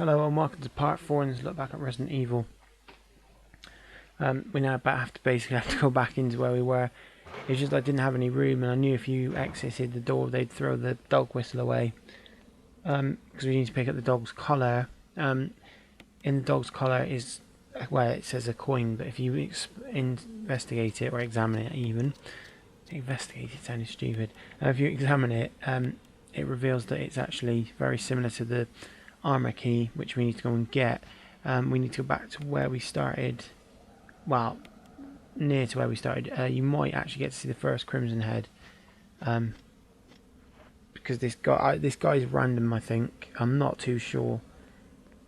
Hello and welcome to part 4 in this look back at Resident Evil. We now basically have to go back into where we were. It's just I didn't have any room, and I knew if you exited the door they'd throw the dog whistle away. Because we need to pick up the dog's collar. In the dog's collar is, well, it says a coin, but if you investigate it or examine it even, investigate it sounded stupid. If you examine it, it reveals that it's actually very similar to the armor key, which we need to go and get. We need to go back to where we started. Well, near to where we started. You might actually get to see the first Crimson Head, because this guy's random. I think, I'm not too sure.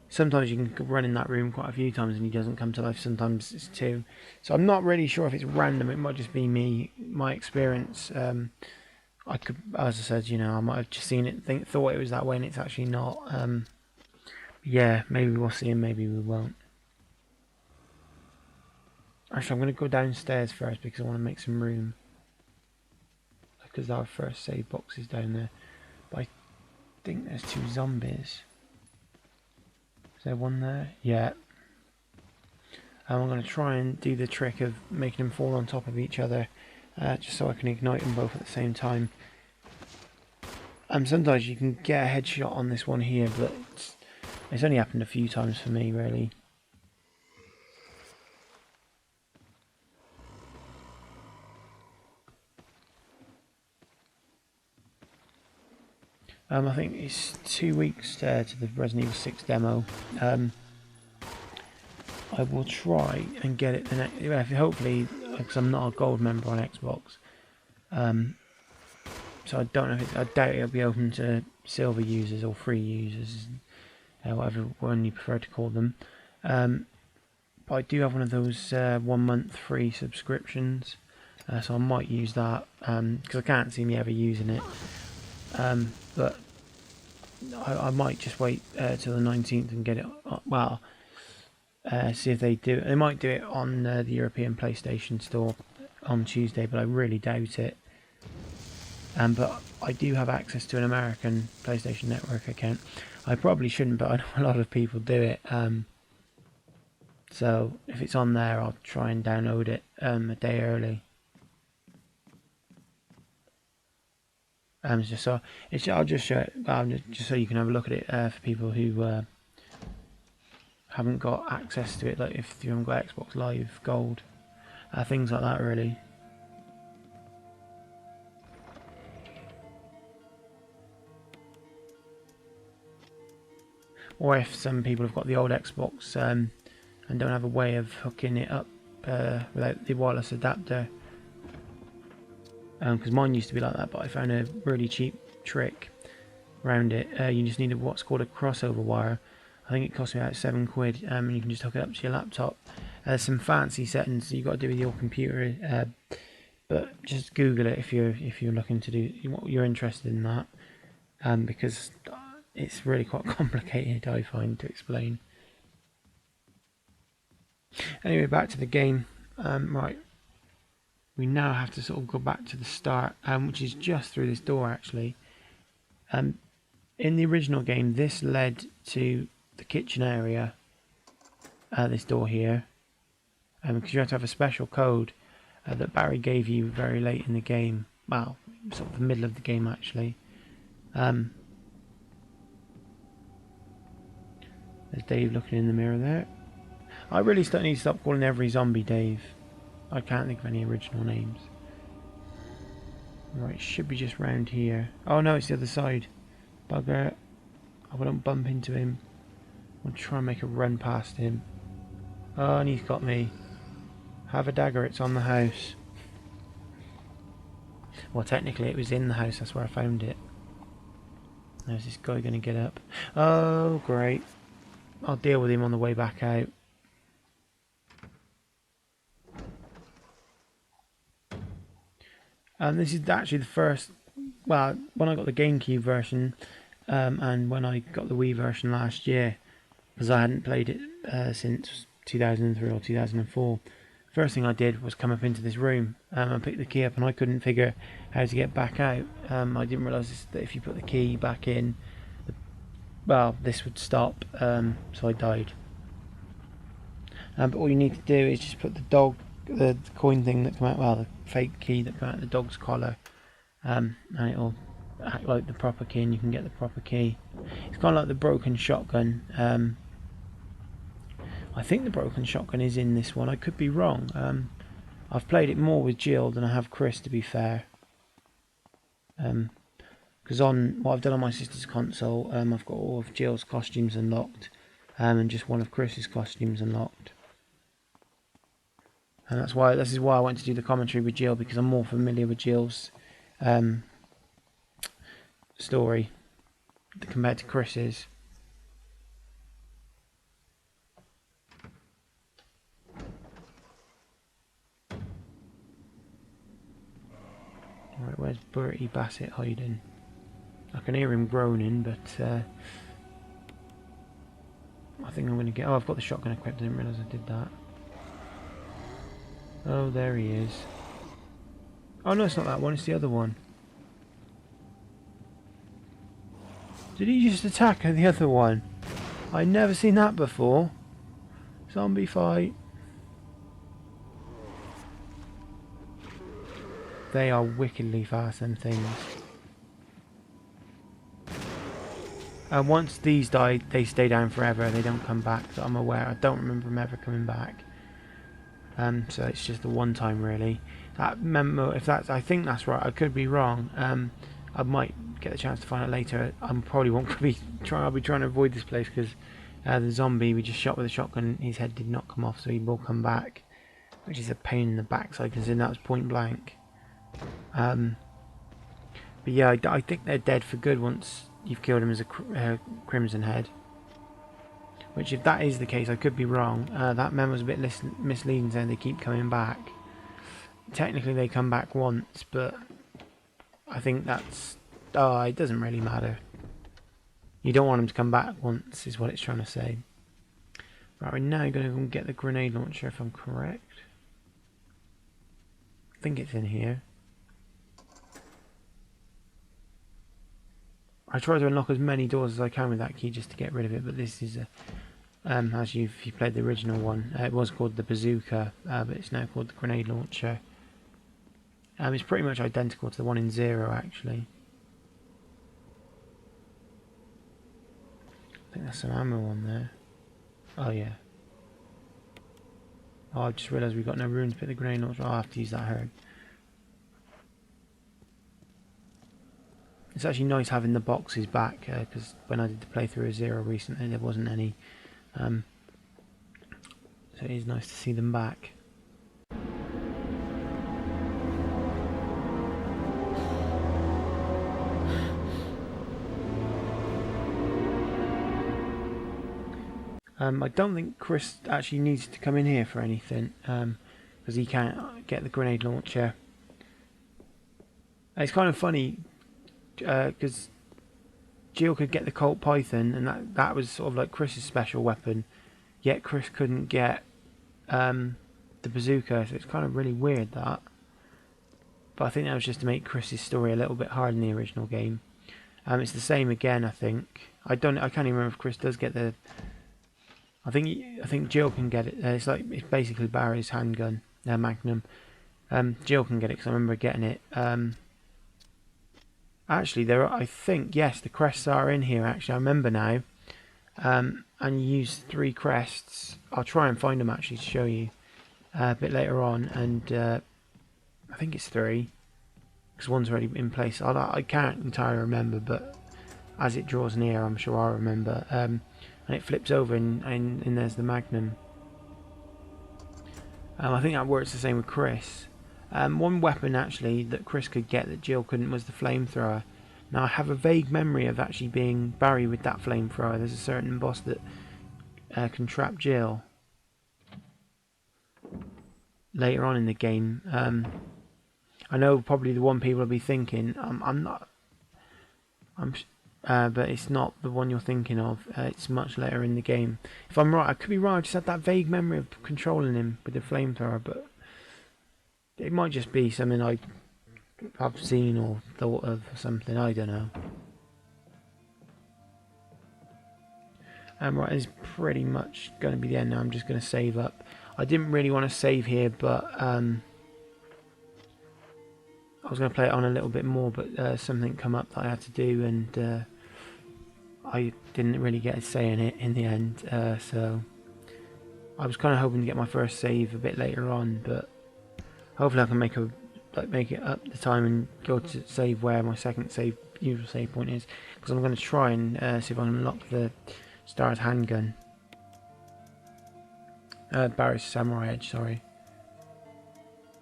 Sometimes you can run in that room quite a few times and he doesn't come to life. Sometimes it's two. So I'm not really sure if it's random. It might just be my experience. I could, as I said, I might have just seen it, thought it was that way, and it's actually not. Yeah, maybe we'll see and maybe we won't. Actually, I'm going to go downstairs first because I want to make some room. Because our first save box is down there. But I think there's two zombies. Is there one there? Yeah. And I'm going to try and do the trick of making them fall on top of each other. Just so I can ignite them both at the same time. Sometimes you can get a headshot on this one here, but it's only happened a few times for me, really. I think it's 2 weeks to the Resident Evil 6 demo. I will try and get it the next. Hopefully, because I'm not a gold member on Xbox, so I don't know. I doubt it'll be open to silver users or free users, whatever one you prefer to call them. But I do have one of those 1 month free subscriptions, so I might use that because I can't see me ever using it. But I might just wait till the 19th and get it. Well, see if they do. They might do it on the European PlayStation Store on Tuesday, but I really doubt it. But I do have access to an American PlayStation Network account. I probably shouldn't, but I know a lot of people do it. So if it's on there, I'll try and download it a day early. I'll just show it, just so you can have a look at it for people who haven't got access to it, like if you haven't got Xbox Live Gold, things like that, really. Or if some people have got the old Xbox and don't have a way of hooking it up without the wireless adapter. Because mine used to be like that, but I found a really cheap trick around it. You just need what's called a crossover wire. I think it cost me about £7, and you can just hook it up to your laptop. There's some fancy settings that you've got to do with your computer, but just Google it if you're looking to do, you're interested in that, because it's really quite complicated, I find, to explain. Anyway, back to the game. Right. We now have to sort of go back to the start, which is just through this door, actually. In the original game, this led to the kitchen area, this door here, because you have to have a special code that Barry gave you very late in the game. Well, sort of the middle of the game, actually. There's Dave looking in the mirror there. I really need to stop calling every zombie Dave. I can't think of any original names. Right, it should be just round here. Oh no, it's the other side. Bugger. I don't bump into him. I'll try and make a run past him. Oh, and he's got me. Have a dagger, it's on the house. Well, technically it was in the house, that's where I found it. There's this guy going to get up. Oh, great. I'll deal with him on the way back out. This is actually the first, well, when I got the GameCube version, and when I got the Wii version last year, because I hadn't played it since 2003 or 2004. First thing I did was come up into this room and pick the key up, and I couldn't figure how to get back out. I didn't realise that if you put the key back in, well, this would stop, so I died. But all you need to do is just put the coin thing that come out, well, the fake key that come out of the dog's collar, and it'll act like the proper key, and you can get the proper key. It's kind of like the broken shotgun. I think the broken shotgun is in this one. I could be wrong. I've played it more with Jill than I have Chris, to be fair. Because on what I've done on my sister's console, I've got all of Jill's costumes unlocked, and just one of Chris's costumes unlocked. And this is why I went to do the commentary with Jill, because I'm more familiar with Jill's story compared to Chris's. Right, where's Bertie Bassett hiding? I can hear him groaning, but I think I'm going to get... Oh, I've got the shotgun equipped. I didn't realise I did that. Oh, there he is. Oh, no, it's not that one. It's the other one. Did he just attack the other one? I've never seen that before. Zombie fight. They are wickedly fast, them things. And once these die, they stay down forever. They don't come back, that I'm aware. I don't remember them ever coming back. So it's just a one-time, really. That memo, if that's, I think that's right. I could be wrong. I might get the chance to find out later. I probably won't be trying. I'll be trying to avoid this place because the zombie we just shot with a shotgun, his head did not come off, so he will come back, which is a pain in the backside considering that was point blank. But yeah, I think they're dead for good once you've killed him as a Crimson Head. Which, if that is the case, I could be wrong. That memo's a bit misleading, saying they keep coming back. Technically, they come back once, but I think that's... Oh, it doesn't really matter. You don't want them to come back once, is what it's trying to say. Right, we're now going to go and get the grenade launcher, if I'm correct. I think it's in here. I try to unlock as many doors as I can with that key just to get rid of it, but this is a... as if you played the original one, it was called the bazooka, but it's now called the grenade launcher. It's pretty much identical to the one in Zero, actually. I think there's some ammo on there. Oh yeah. Oh, I just realised we've got no room to put the grenade launcher. I'll have to use that herb. It's actually nice having the boxes back, because when I did the playthrough of Zero recently, there wasn't any. So it is nice to see them back. I don't think Chris actually needs to come in here for anything, because he can't get the grenade launcher. It's kind of funny, because Jill could get the Colt Python, and that was sort of like Chris's special weapon, yet Chris couldn't get the bazooka, so it's kind of really weird that. But I think that was just to make Chris's story a little bit harder in the original game. It's the same again, I think. I can't even remember if Chris does get the... I think Jill can get it. It's basically Barry's handgun, Magnum. Jill can get it because I remember getting it. Actually, I think, yes, the crests are in here. Actually, I remember now. And you use 3 crests. I'll try and find them actually to show you a bit later on. And I think it's 3 because one's already in place. I can't entirely remember, but as it draws near, I'm sure I'll remember. And it flips over and there's the Magnum. I think that works the same with Chris. One weapon actually that Chris could get that Jill couldn't was the flamethrower. Now I have a vague memory of actually being Barry with that flamethrower. There's a certain boss that can trap Jill later on in the game. I know probably the one people will be thinking, but it's not the one you're thinking of. It's much later in the game. If I'm right, I could be wrong. I just had that vague memory of controlling him with the flamethrower, but it might just be something I've seen or thought of or something. I don't know. Right, it's pretty much going to be the end now. I'm just going to save up. I didn't really want to save here, but I was going to play it on a little bit more, but something come up that I had to do, and I didn't really get a say in it in the end. So I was kind of hoping to get my first save a bit later on, but hopefully I can make it up the time and go to save where my second usual save point is, because I'm going to try and see if I can unlock the S.T.A.R.S handgun. Barry's Samurai Edge, sorry.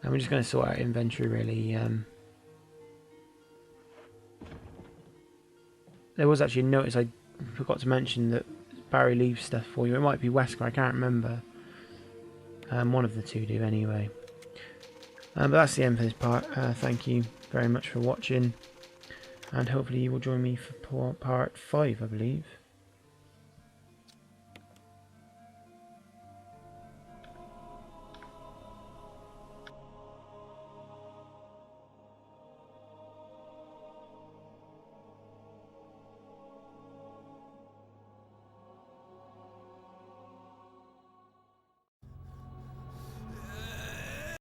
And we're just going to sort out inventory really. There was actually a notice I forgot to mention that Barry leaves stuff for you. It might be Wesker, I can't remember. One of the two do anyway. But that's the end for this part. Thank you very much for watching, and hopefully you will join me for part 5, I believe.